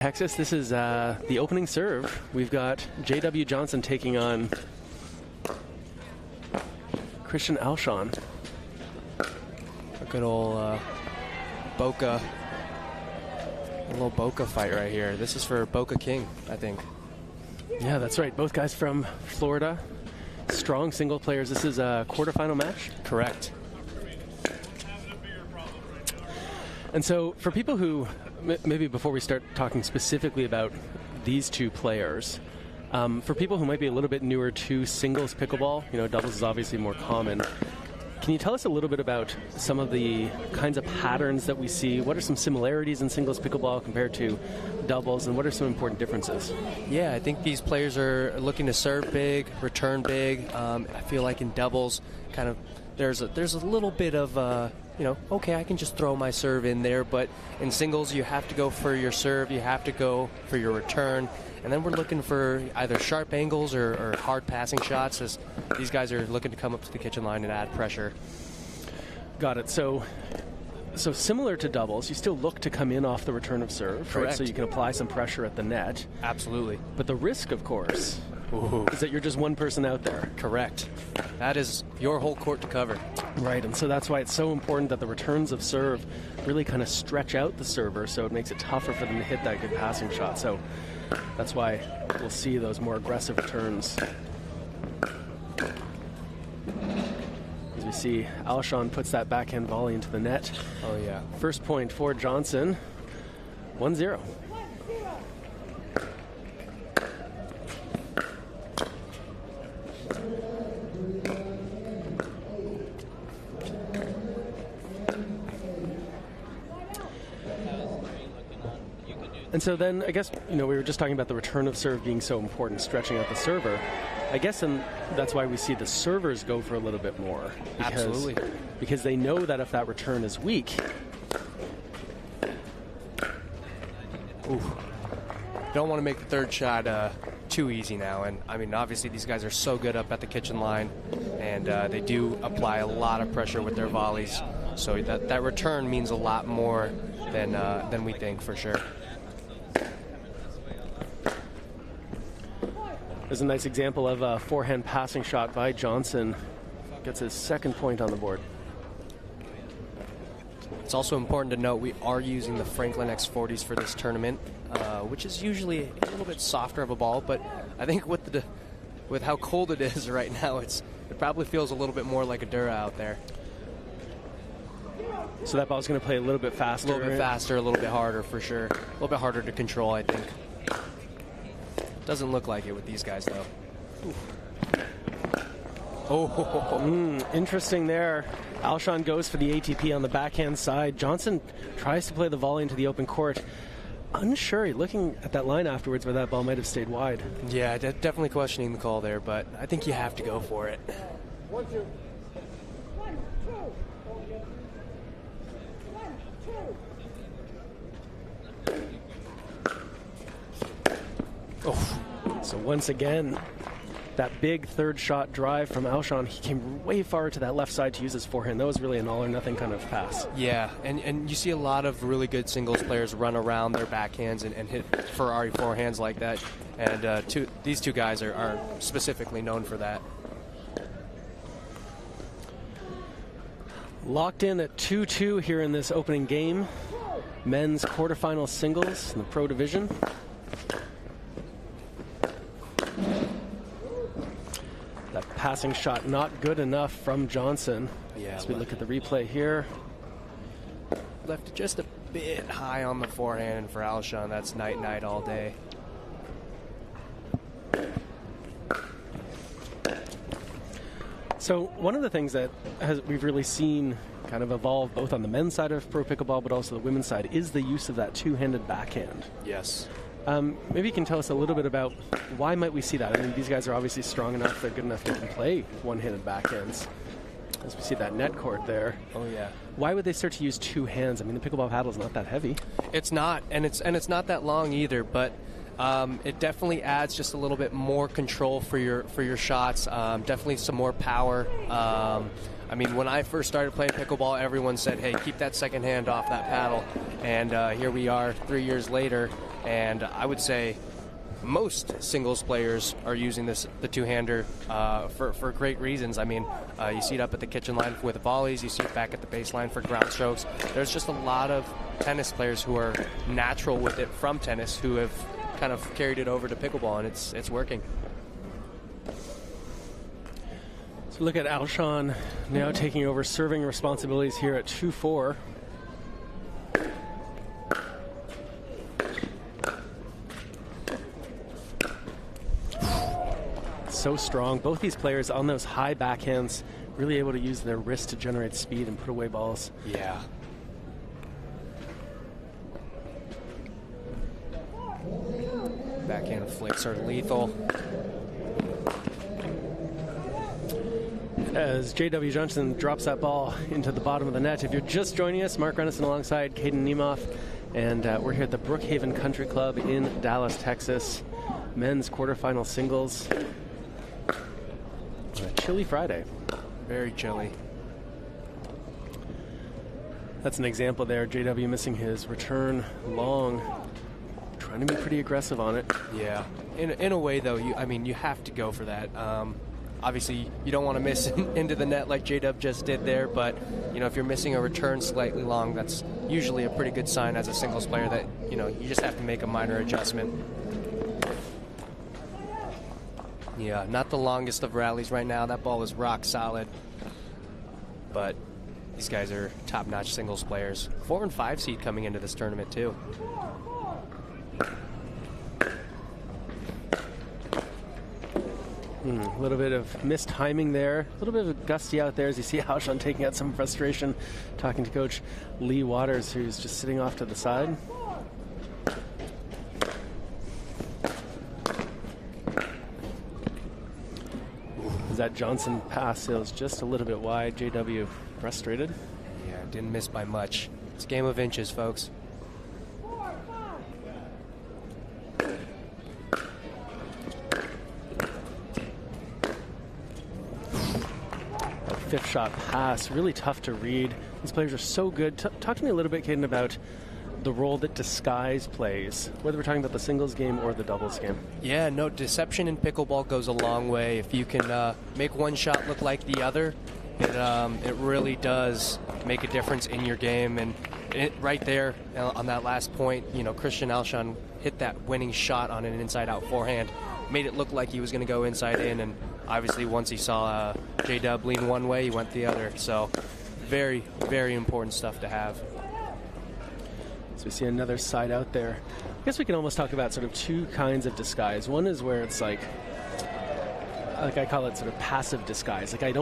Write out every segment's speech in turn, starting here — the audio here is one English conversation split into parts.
Texas, this is the opening serve. We've got J.W. Johnson taking on Christian Alshon. A good old Boca, a little Boca fight right here. This is for Boca King, I think. Yeah, that's right. Both guys from Florida. Strong single players. This is a quarterfinal match? Correct. And so for people who, maybe before we start talking specifically about these two players, for people who might be a little bit newer to singles pickleball, you know, doubles is obviously more common. Can you tell us a little bit about some of the kinds of patterns that we see? What are some similarities in singles pickleball compared to doubles, and what are some important differences? Yeah, I think these players are looking to serve big, return big. I feel like in doubles, kind of there's a little bit of you know, okay, I can just throw my serve in there, but in singles you have to go for your serve, you have to go for your return, and then we're looking for either sharp angles or hard passing shots, as these guys are looking to come up to the kitchen line and add pressure. Got it. So similar to doubles, you still look to come in off the return of serve, right? So you can apply some pressure at the net. Absolutely. But the risk, of course, is that you're just one person out there. Correct. That is your whole court to cover. Right, and so that's why it's so important that the returns of serve really kind of stretch out the server, so it makes it tougher for them to hit that good passing shot. So that's why we'll see those more aggressive returns. As we see, Alshon puts that backhand volley into the net. Oh, yeah. First point for Johnson, 1-0. And so then, I guess, you know, we were just talking about the return of serve being so important, stretching out the server. I guess that's why we see the servers go for a little bit more. Absolutely. Because they know that if that return is weak... Ooh. Don't want to make the third shot too easy now. And, I mean, obviously these guys are so good up at the kitchen line, and they do apply a lot of pressure with their volleys. So that return means a lot more than we think, for sure. There's a nice example of a forehand passing shot by Johnson. Gets his second point on the board. It's also important to note we are using the Franklin X40s for this tournament, which is usually a little bit softer of a ball, but I think with how cold it is right now, it probably feels a little bit more like a Dura out there. So that ball's going to play a little bit faster. A little bit faster, a little bit harder for sure. A little bit harder to control, I think. Doesn't look like it with these guys, though. Oh, interesting there. Alshon goes for the ATP on the backhand side. Johnson tries to play the volley into the open court. Unsure, looking at that line afterwards where that ball might have stayed wide. Yeah, definitely questioning the call there, but I think you have to go for it. 1, 2. 1, 2. 1, 2. Oh, so once again, that big third shot drive from Alshon, he came way far to that left side to use his forehand. That was really an all or nothing kind of pass. Yeah, and you see a lot of really good singles players run around their backhands and hit Ferrari forehands like that. And these two guys are specifically known for that. Locked in at 2-2 here in this opening game. Men's quarterfinal singles in the pro division. That passing shot not good enough from Johnson. Yeah, as we look at the replay here. Left it just a bit high on the forehand for Alshon. That's night all day. So one of the things that we've really seen kind of evolve both on the men's side of pro pickleball but also the women's side is the use of that two-handed backhand. Yes. Maybe you can tell us a little bit about why might we see that? I mean, these guys are obviously strong enough, they're good enough to play one-handed backhands. As we see that net court there. Oh, yeah. Why would they start to use two hands? I mean, the pickleball paddle is not that heavy. It's not, and it's not that long either, but it definitely adds just a little bit more control for your shots, definitely some more power. I mean, when I first started playing pickleball, everyone said, hey, keep that second hand off that paddle. And here we are 3 years later, And I would say most singles players are using the two-hander for great reasons. I mean, you see it up at the kitchen line with volleys, you see it back at the baseline for ground strokes. There's just a lot of tennis players who are natural with it from tennis who have kind of carried it over to pickleball, and it's working. So look at Alshon now taking over serving responsibilities here at 2-4. So strong. Both these players on those high backhands, really able to use their wrist to generate speed and put away balls. Yeah. Backhand flicks are lethal. As J.W. Johnson drops that ball into the bottom of the net. If you're just joining us, Mark Renison alongside Caden Niemoff, and we're here at the Brookhaven Country Club in Dallas, Texas. Men's quarterfinal singles. A chilly Friday. Very chilly. That's an example there. JW missing his return long. Trying to be pretty aggressive on it. Yeah. In a way, though, you have to go for that. Obviously, you don't want to miss into the net like JW just did there, but if you're missing a return slightly long, that's usually a pretty good sign as a singles player that you just have to make a minor adjustment. Yeah, not the longest of rallies right now. That ball was rock solid. But these guys are top-notch singles players. 4 and 5 seed coming into this tournament, too. A little bit of mistiming there. A little bit of gusty out there as you see Alshon taking out some frustration, talking to Coach Lee Waters, who's just sitting off to the side. That Johnson pass is just a little bit wide. JW frustrated. Yeah, didn't miss by much. It's a game of inches, folks. That fifth shot pass, really tough to read. These players are so good. Talk to me a little bit, Caden, about the role that disguise plays, whether we're talking about the singles game or the doubles game. Yeah, no, deception in pickleball goes a long way. If you can make one shot look like the other, it really does make a difference in your game. And right there on that last point, Christian Alshon hit that winning shot on an inside-out forehand, made it look like he was going to go inside in, and obviously once he saw J-Dub lean one way, he went the other. So very, very important stuff to have. So we see another side out there. I guess we can almost talk about sort of two kinds of disguise. One is where it's like I call it sort of passive disguise. Like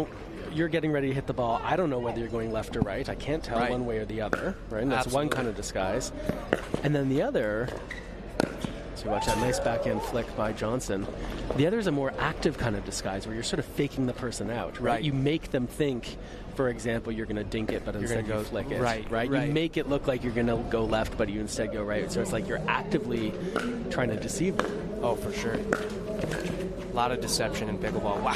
you're getting ready to hit the ball. I don't know whether you're going left or right. I can't tell one way or the other, right? And that's one kind of disguise. And then the other, so you watch that nice backhand flick by Johnson. The other is a more active kind of disguise where you're sort of faking the person out, right? You make them think, for example, you're going to dink it, but instead you flick it. Right. You make it look like you're going to go left, but you instead go right. So it's like you're actively trying to deceive them. Oh, for sure. A lot of deception in pickleball. Wow.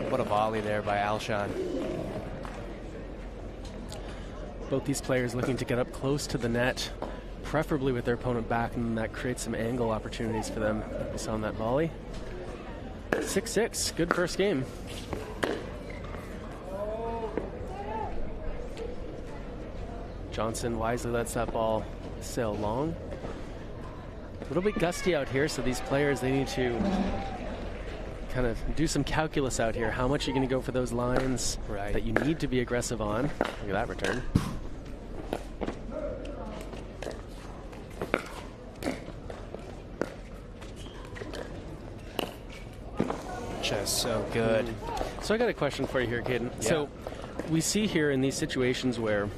What a volley there by Alshon. Both these players looking to get up close to the net, preferably with their opponent back, and that creates some angle opportunities for them. We saw on that volley. 6-6. Good first game. Johnson wisely lets that ball sail long. A little bit gusty out here, so these players, they need to kind of do some calculus out here. How much are you going to go for those lines that you need to be aggressive on? Look at that return. Just so good. So I got a question for you here, Caden. Yeah. So we see here in these situations where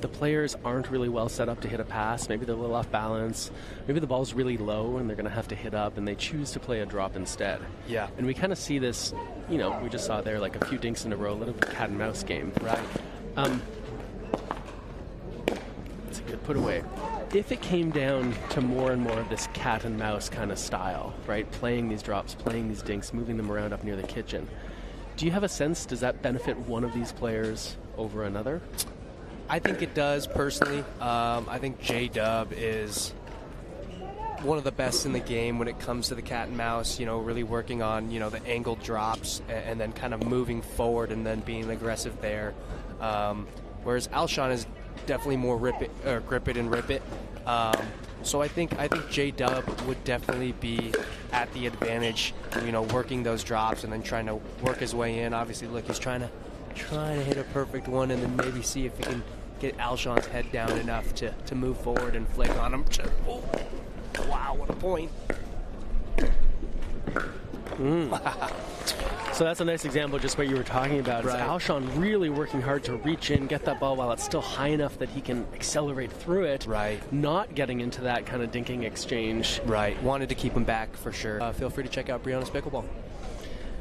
the players aren't really well set up to hit a pass. Maybe they're a little off balance. Maybe the ball's really low and they're going to have to hit up, and they choose to play a drop instead. Yeah. And we kind of see this, we just saw there like a few dinks in a row, a little cat and mouse game. Right. It's a good put away. If it came down to more and more of this cat and mouse kind of style, right, playing these drops, playing these dinks, moving them around up near the kitchen, do you have a sense, does that benefit one of these players over another? I think it does, personally. I think J-Dub is one of the best in the game when it comes to the cat and mouse, really working on, the angled drops and then kind of moving forward and then being aggressive there. Whereas Alshon is definitely more grip it and rip it. So I think J-Dub would definitely be at the advantage, working those drops and then trying to work his way in. Obviously, look, he's trying to hit a perfect one and then maybe see if he can get Alshon's head down enough to move forward and flick on him. Oh, wow, what a point. So that's a nice example of just what you were talking about. Right. Is Alshon really working hard to reach in, get that ball while it's still high enough that he can accelerate through it. Right. Not getting into that kind of dinking exchange. Right. Wanted to keep him back for sure. Feel free to check out Brianna's Pickleball.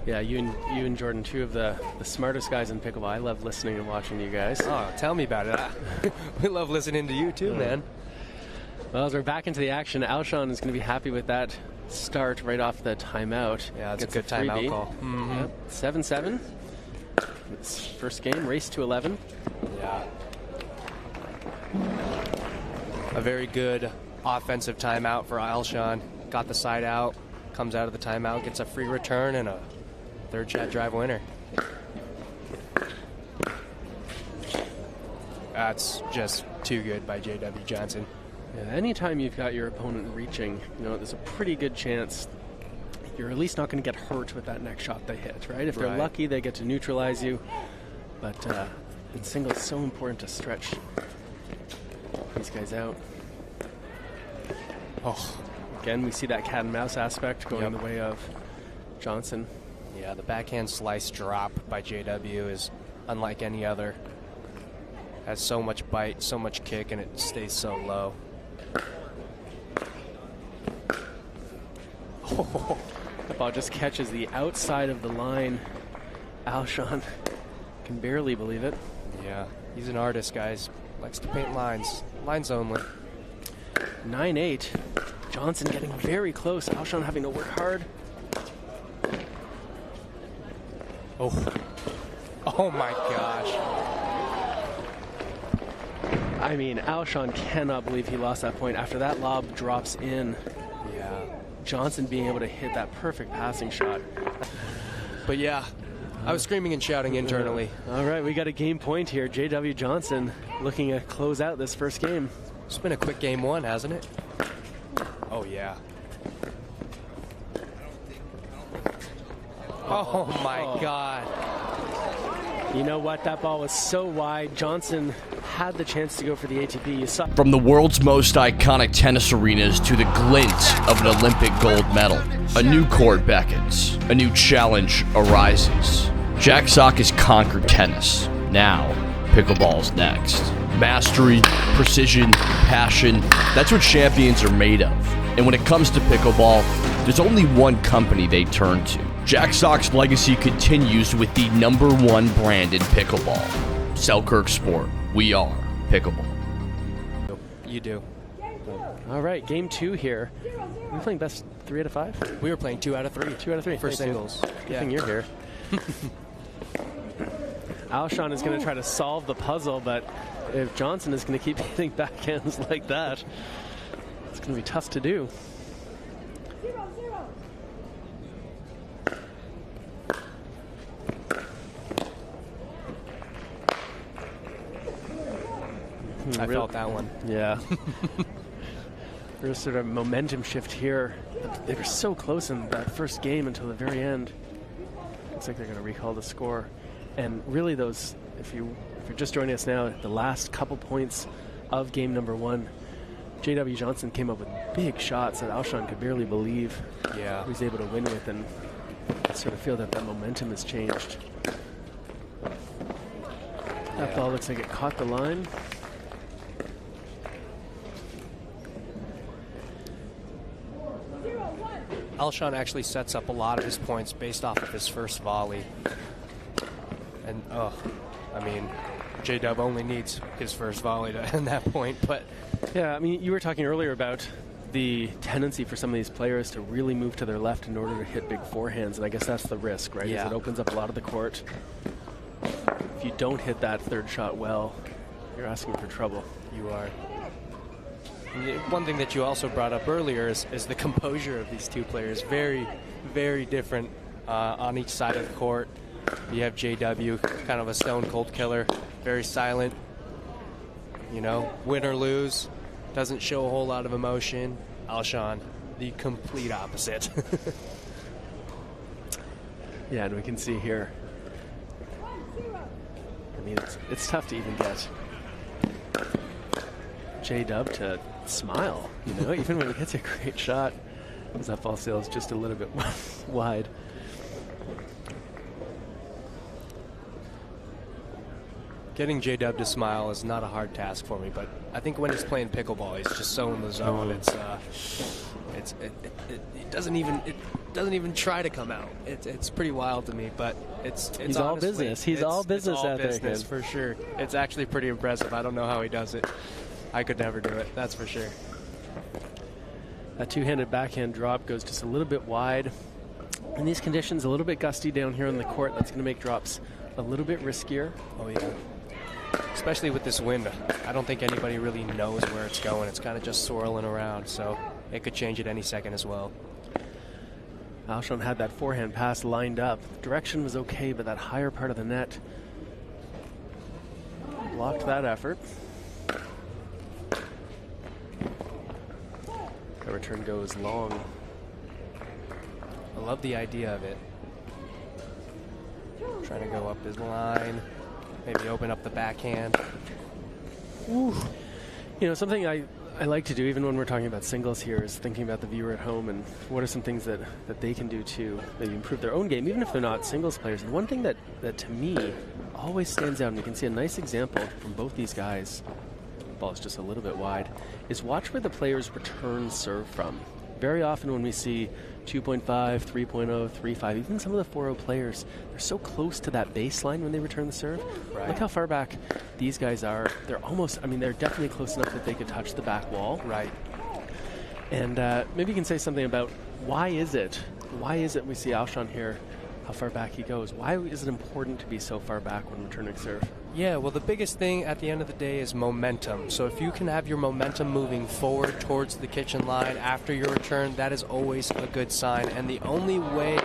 Yeah, you and Jordan, two of the smartest guys in pickleball. I love listening and watching you guys. Oh, tell me about it. We love listening to you too, man. Well, as we're back into the action, Alshon is going to be happy with that start right off the timeout. Yeah, it's a good freebie. timeout call. Mm-hmm. Yep, 7-7. It's first game, race to 11. Yeah. A very good offensive timeout for Alshon. Got the side out, comes out of the timeout, gets a free return and a third shot drive winner. That's just too good by J.W. Johnson. Yeah, anytime you've got your opponent reaching, there's a pretty good chance you're at least not going to get hurt with that next shot they hit, right? If they're Right. lucky, they get to neutralize you. But in singles, it's so important to stretch these guys out. Oh, Again, we see that cat and mouse aspect going Yep. the way of Johnson. yeah, the backhand slice drop by JW is unlike any other. Has so much bite, so much kick, and it stays so low. Oh, the ball just catches the outside of the line. Alshon can barely believe it. Yeah, he's an artist, guys. Likes to paint lines. Lines only. 9-8. Johnson getting very close. Alshon having to work hard. Oh. Oh my gosh. I mean, Alshon cannot believe he lost that point. After that lob drops in, Yeah. Johnson being able to hit that perfect passing shot. But yeah, I was screaming and shouting internally. All right, we got a game point here. J.W. Johnson looking to close out this first game. It's been a quick game one, hasn't it? Oh, yeah. Oh, my God. You know what? That ball was so wide. Johnson had the chance to go for the ATP. You saw. From the world's most iconic tennis arenas to the glint of an Olympic gold medal, a new court beckons, a new challenge arises. Jack Sock has conquered tennis. Now, pickleball's next. Mastery, precision, passion, that's what champions are made of. And when it comes to pickleball, there's only one company they turn to. Jack Sock's legacy continues with the #1 brand in pickleball. Selkirk Sport. We are pickleball. You do. All right, game two here. We're playing best 3 out of 5? We were playing 2 out of 3. 2 out of 3. For Thanks, singles. dude. Good thing you're here. Alshon is going to try to solve the puzzle, but if Johnson is going to keep hitting backhands like that, it's going to be tough to do. 0. I felt that one. Yeah. There's sort of momentum shift here. They were so close in that first game until the very end. Looks like they're going to recall the score. And really those, if you're just joining us now, the last couple points of game number 1, J.W. Johnson came up with big shots that Alshon could barely believe Yeah. he was able to win with, and I sort of feel that momentum has changed. That ball looks like it caught the line. Alshon actually sets up a lot of his points based off of his first volley. And, I mean, J-Dub only needs his first volley to end that point, but... Yeah, I mean, you were talking earlier about the tendency for some of these players to really move to their left in order to hit big forehands, and I guess that's the risk, right? Yeah. Is it opens up a lot of the court. If you don't hit that third shot well, you're asking for trouble. You are. And one thing that you also brought up earlier is the composure of these two players. Very, very different on each side of the court. You have JW, kind of a stone-cold killer, very silent, you know, win or lose, doesn't show a whole lot of emotion. Alshon, the complete opposite. Yeah, and we can see here. I mean, it's tough to even get J-Dub to smile, you know, even when he gets a great shot. Because that ball sails just a little bit wide. Getting J-Dub to smile is not a hard task for me, but I think when he's playing pickleball, he's just so in the zone. It doesn't even try to come out. It's pretty wild to me, but it's he's all business. He's all business out there, kid. For sure. It's actually pretty impressive. I don't know how he does it. I could never do it. That's for sure. That two-handed backhand drop goes just a little bit wide. In these conditions, a little bit gusty down here on the court. That's going to make drops a little bit riskier. Oh yeah. Especially with this wind, I don't think anybody really knows where it's going. It's kind of just swirling around, so it could change at any second as well. Alshon had that forehand pass lined up. The direction was okay, but that higher part of the net blocked that effort. The return goes long. I love the idea of it. Trying to go up his line. Maybe open up the backhand. Ooh. You know, something I like to do, even when we're talking about singles here, is thinking about the viewer at home and what are some things that they can do to maybe improve their own game, even if they're not singles players. And one thing that to me always stands out, and you can see a nice example from both these guys, the ball is just a little bit wide, is watch where the players return serve from. Very often when we see 2.5, 3.0, 3.5, even some of the 4.0 players, they're so close to that baseline when they return the serve. Right. Look how far back these guys are. They're almost, I mean, they're definitely close enough that they could touch the back wall. Right. And maybe you can say something about why is it we see Alshon here, how far back he goes? Why is it important to be so far back when returning serve? Yeah, well, the biggest thing at the end of the day is momentum. So if you can have your momentum moving forward towards the kitchen line after your return, that is always a good sign. And the only way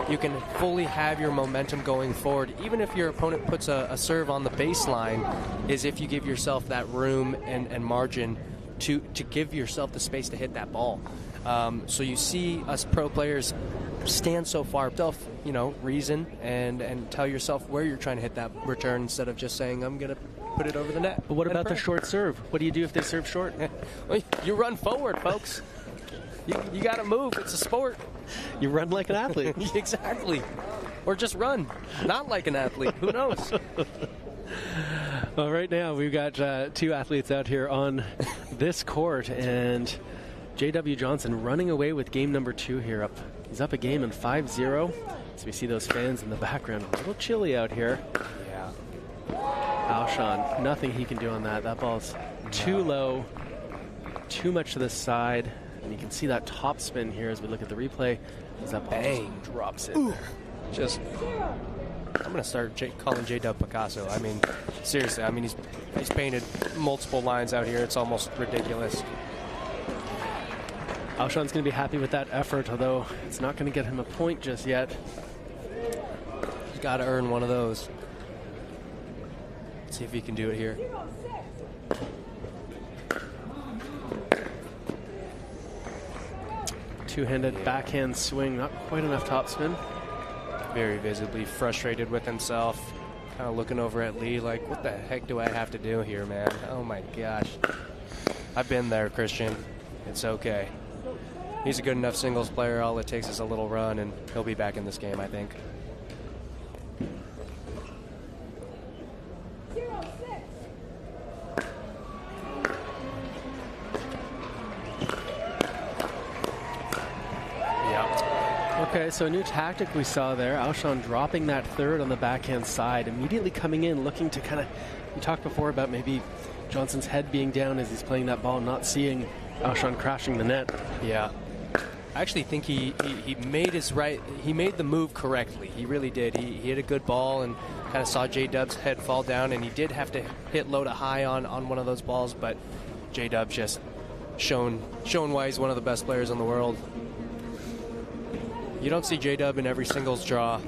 you can fully have your momentum going forward, even if your opponent puts a serve on the baseline, is if you give yourself that room and margin to give yourself the space to hit that ball. So you see us pro players stand so far, reason and tell yourself where you're trying to hit that return instead of just saying, I'm going to put it over the net. But what about the short serve? What do you do if they serve short? Well, you run forward, folks. You got to move. It's a sport. You run like an athlete. Exactly. Or just run, not like an athlete. Who knows? Well, right now we've got two athletes out here on this court, and J.W. Johnson running away with game number 2 here. He's up a game in 5-0. So we see those fans in the background. A little chilly out here. Yeah. Alshon, nothing he can do on that. That ball's too low, too much to the side. And you can see that top spin here as we look at the replay. As that ball drops it. Just, I'm going to start calling J-Dub Picasso. I mean, seriously. I mean, he's painted multiple lines out here. It's almost ridiculous. Alshon's going to be happy with that effort, although it's not going to get him a point just yet. He's got to earn one of those. Let's see if he can do it here. Two-handed backhand swing, not quite enough topspin. Very visibly frustrated with himself. Kind of looking over at Lee like, what the heck do I have to do here, man? Oh my gosh. I've been there, Christian. It's okay. He's a good enough singles player. All it takes is a little run, and he'll be back in this game, I think. Okay, so a new tactic we saw there. Alshon dropping that third on the backhand side, immediately coming in, looking to kind of, we talked before about maybe Johnson's head being down as he's playing that ball, not seeing Alshon crashing the net. Yeah. I actually think he made he made the move correctly. He really did. He hit a good ball and kind of saw J-Dub's head fall down, and he did have to hit low to high on one of those balls, but J-Dub just shown why he's one of the best players in the world. You don't see J-Dub in every singles draw,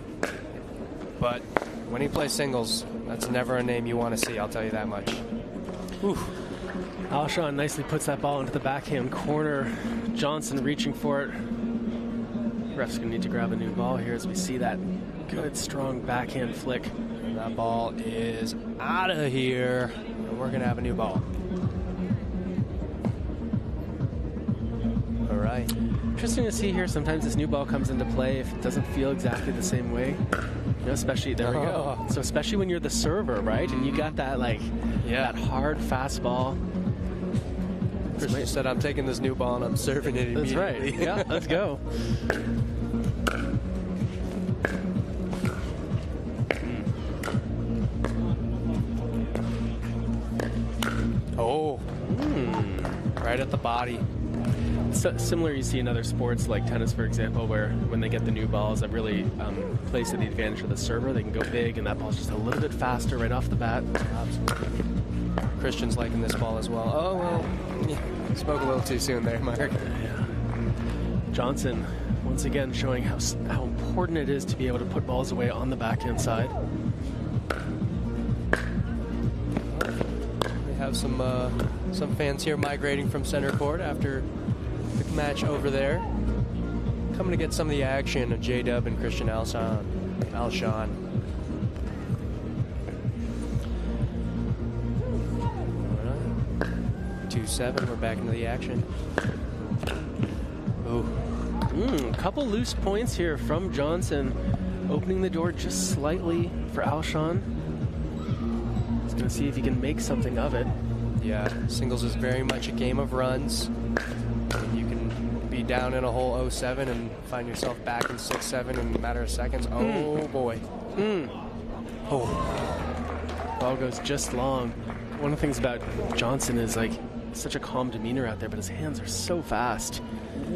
but when he plays singles, that's never a name you want to see, I'll tell you that much. Ooh. Alshon nicely puts that ball into the backhand corner. Johnson reaching for it. Ref's going to need to grab a new ball here as we see that good, strong backhand flick. And that ball is out of here. And we're going to have a new ball. All right. Interesting to see here. Sometimes this new ball comes into play if it doesn't feel exactly the same way. You know, especially, there we go. So especially when you're the server, right? And you got that, like, that hard, fast ball. Christian said, I'm taking this new ball and I'm serving it immediately. That's right. Yeah, let's go. Oh. Right at the body. So, similar you see in other sports like tennis, for example, where when they get the new balls, that really plays to the advantage of the server. They can go big, and that ball's just a little bit faster right off the bat. Absolutely. Christian's liking this ball as well. Oh, well, yeah, spoke a little too soon there, Mark. Yeah. Johnson, once again, showing how important it is to be able to put balls away on the backhand side. We have some fans here migrating from center court after the match over there. Coming to get some of the action of J-Dub and Christian Alshon. 2-7, we're back into the action. Oh. Couple loose points here from Johnson, opening the door just slightly for Alshon. He's going to see if he can make something of it. Yeah, singles is very much a game of runs. And you can be down in a hole 0-7 and find yourself back in 6-7 in a matter of seconds. Oh, boy. Oh. Ball goes just long. One of the things about Johnson is, like, such a calm demeanor out there, but his hands are so fast.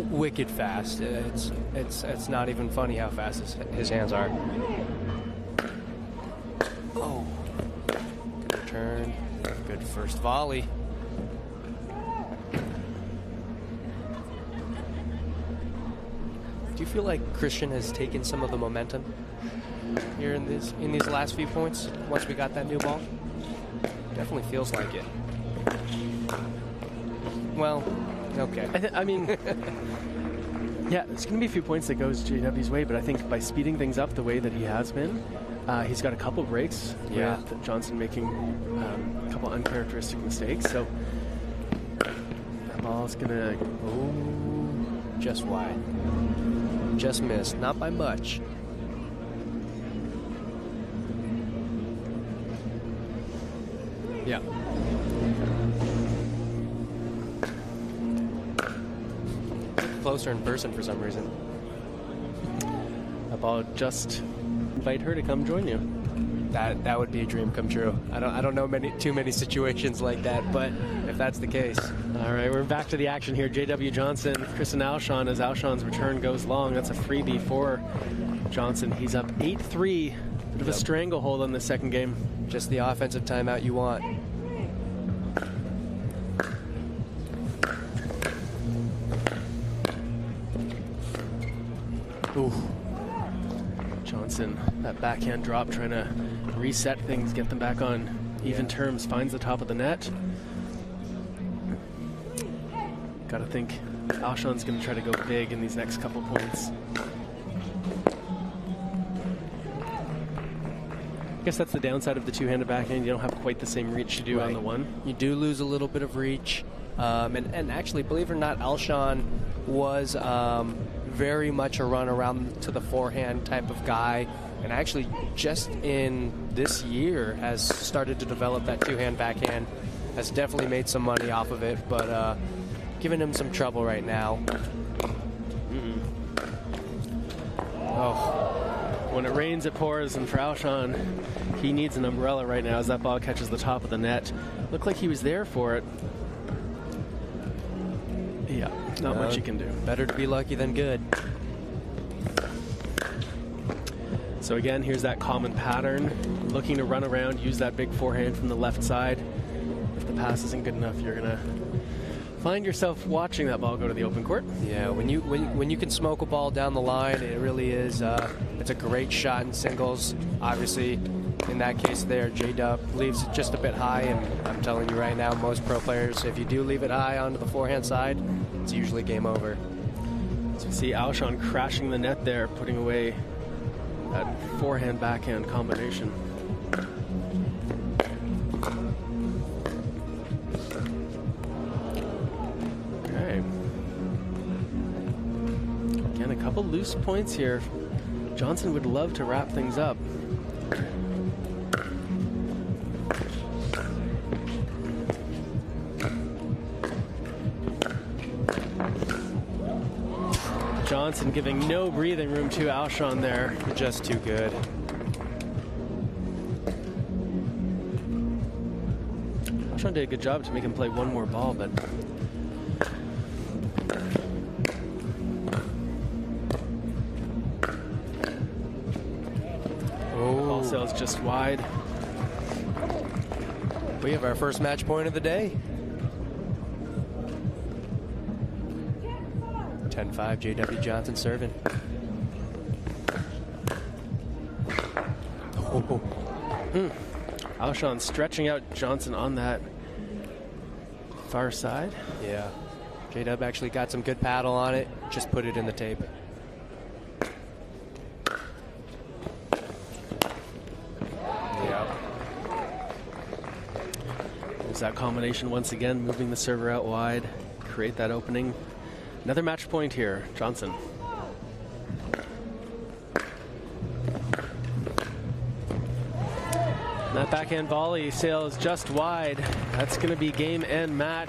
Wicked fast. It's not even funny how fast his hands are. Oh. Good return. Good first volley. Do you feel like Christian has taken some of the momentum here in these last few points once we got that new ball? Definitely feels like it. Well, okay. I mean, yeah, there's going to be a few points that goes JW's way, but I think by speeding things up the way that he has been, he's got a couple breaks with Johnson making a couple uncharacteristic mistakes. So that ball's going to just wide. Just missed, not by much. Yeah. Closer in person for some reason. That ball just invite her to come join you. That would be a dream come true. I don't know too many situations like that, but if that's the case. All right, we're back to the action here. J.W. Johnson, Kristen Alshon, as Alshon's return goes long. That's a freebie for Johnson. He's up 8-3. Bit of a stranglehold on the second game. Just the offensive timeout you want. Ooh. Johnson, that backhand drop, trying to reset things, get them back on even terms, finds the top of the net. Gotta think Alshon's gonna try to go big in these next couple points. I guess that's the downside of the two-handed backhand. You don't have quite the same reach you do on the one. You do lose a little bit of reach. And actually, believe it or not, Alshon was very much a run around to the forehand type of guy, and actually just in this year has started to develop that two-hand backhand. Has definitely made some money off of it, but giving him some trouble right now. Oh, when it rains, it pours, and for Alshon, he needs an umbrella right now as that ball catches the top of the net. Looked like he was there for it. Yeah, not much you can do. Better to be lucky than good. So again, here's that common pattern. Looking to run around, use that big forehand from the left side. If the pass isn't good enough, you're going to find yourself watching that ball go to the open court. Yeah, when you can smoke a ball down the line, it really is. It's a great shot in singles. Obviously, in that case there, J-Dub leaves it just a bit high, and I'm telling you right now, most pro players, if you do leave it high onto the forehand side, it's usually game over. So you see Alshon crashing the net there, putting away that forehand-backhand combination. Okay. Again, a couple loose points here. Johnson would love to wrap things up. Johnson giving no breathing room to Alshon there. Just too good. Alshon did a good job to make him play one more ball, but ball sails just wide. We have our first match point of the day. 10-5, J.W. Johnson serving. Alshon stretching out Johnson on that far side. Yeah. J-Dub actually got some good paddle on it. Just put it in the tape. Yeah. There's that combination once again, moving the server out wide, create that opening. Another match point here, Johnson. That backhand volley sails just wide. That's going to be game and match.